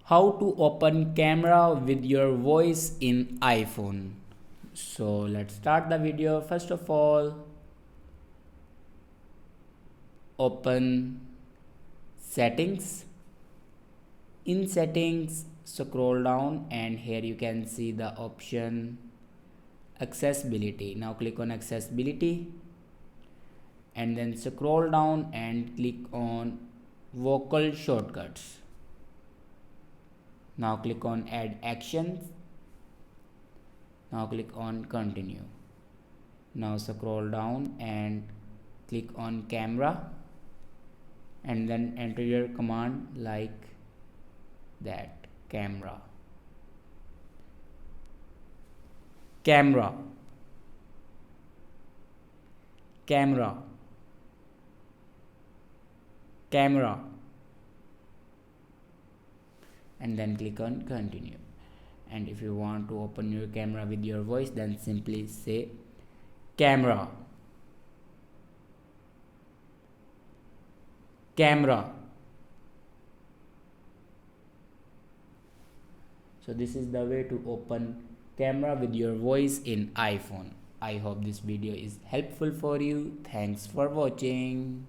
How to open camera with your voice in iPhone. So let's start the video. First of all, open settings. In settings, scroll down and here you can see the option accessibility. Now click on accessibility and then scroll down and click on vocal shortcuts. Now click on add actions. Now click on continue. Now scroll down and click on camera and then enter your command like that. Camera, camera, camera, camera, and then click on continue. And if you want to open your camera with your voice, then simply say camera, camera. So this is the way to open camera with your voice in iPhone. I hope this video is helpful for you. Thanks for watching.